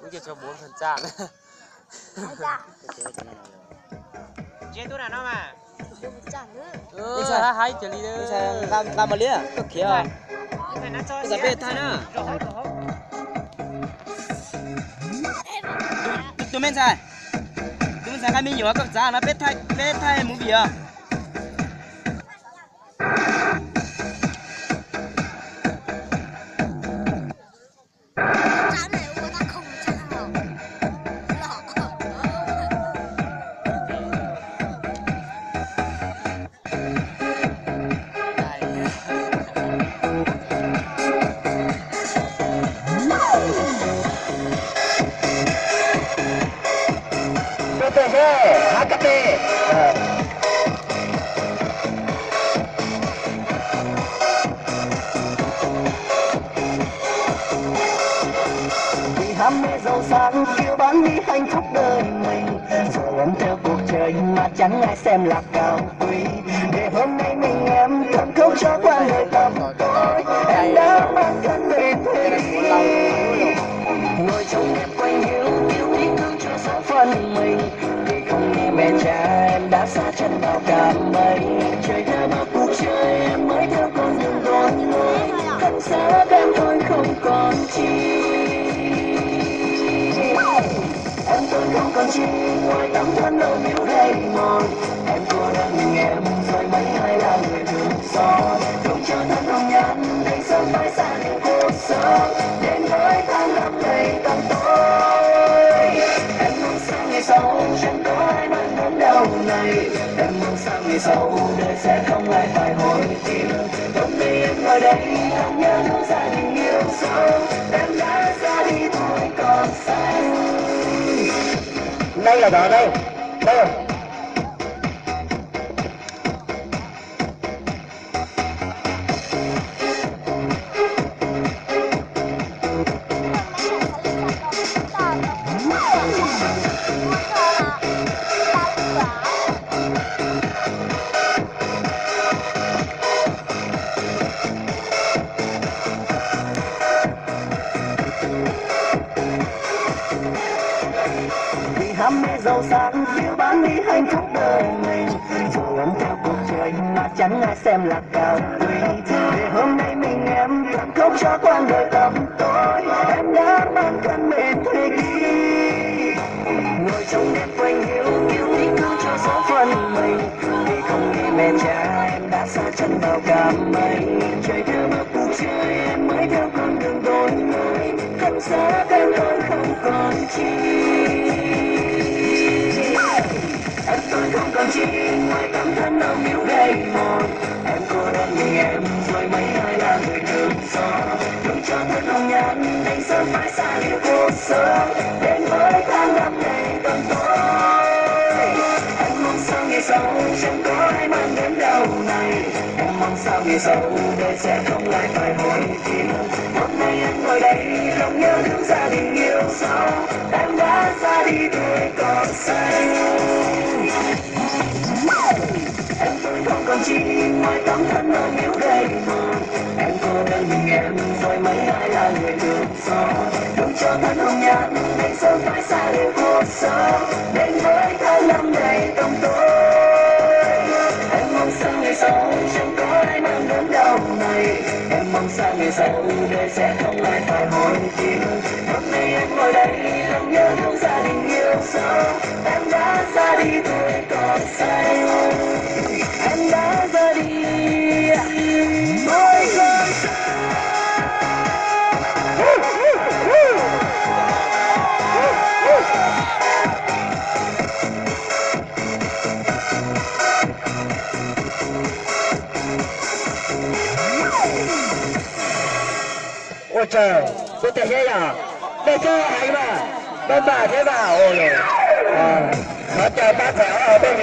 Ui kìa cho 4 phần trăm. Chia tôi là nó mà. Hai trở đi đó. Làm mà lia, cực kia. Cái Cái bê thay nữa. Tụi mình sai. Tụi mình sai cái mình nhỏ cực giá nó bê thay muốn gì à? Ham mê giàu sang kêu bán đi hạnh phúc đời mình, rồi ôm theo cuộc chơi mà chẳng ai xem là cao quý. Để hôm nay mình em thầm khóc cho qua người tầm tối, em đã mang thân về thế. Ngồi trong đêm quanh hiu yêu ý thương cho số phận mình, vì không nghe mẹ cha em đã xa chân vào cả mây. Trời đã bao cuộc chơi em mới theo con đường đôi lối, thân xác em thôi không còn chi. Em tôi không còn chi ngoài tấm thân đâu miếu hay mòn. Em cô đơn mình em rồi mấy ai là người thường xót. Không cho thân không nhắn anh sớm phải xa điều cuộc sống, đến với tháng năm ngày tăm tối. Em mong sao ngày sau chẳng có ai mang nỗi đau này. Em mong sao ngày sau đời sẽ không lại phải hối tiếc. Hôm nay em ngồi đây không nhớ thương gia đình yêu sâu. Em đã ra đi thôi còn xanh. Đây là đó đây. Đây rồi. Ham mê giàu sang phiêu bán đi hạnh phúc đời mình, rồi ôm theo cuộc chơi mà chẳng ai xem là cao quý. Để hôm nay mình em thầm khóc cho quãng đời tăm tối, em đã mang thân mệt thế kỷ. Ngồi trong đêm quanh hiu yêu ý thương cho số phận mình, vì không nghe mẹ cha em đã xa chân vào cả mây. Trời theo bao cuộc chơi em mới theo con đường đôi lối, thân xác em thôi không còn chi. Em tôi không còn chi ngoài tấm thân đâu miếu gây mòn. Em cô đơn mình em rồi mấy ai là người thường xót. Không cho thân không nhắn anh sớm phải xa lìa cuộc sống, đến với tháng năm ngày tăm tối. Em mong sao ngày sau chẳng có ai mang đến đau này. Em mong sao ngày sau đời sẽ không lại phải hối tiếc. Hôm nay em ngồi đây lòng nhớ thương gia đình yêu sâu. Em đã ra đi tuổi còn xanh. Em tôi không còn chi ngoài tấm thân nơi miếu gây mòn. Em cô đơn mình em rồi mấy ai là người thường xót. Đừng cho thân không nhắn anh sớm phải xa lìa cuộc sống, đến với tháng năm ngày tăm tối. Em mong sao ngày sau chẳng có ai mang nỗi đau này. Em mong sao ngày sau đời sẽ không lại phải hối tiếc. Hôm nay em ngồi đây lòng nhớ thương gia đình yêu sâu. Em đã ra đi tuổi còn xanh. Em đã ra đi thôi còn xanh. Ôi trời, tôi thấy thế à? Đây chơi hay mà, bên bà thế nào? Ôi trời, nó chơi bác dẻo ở bên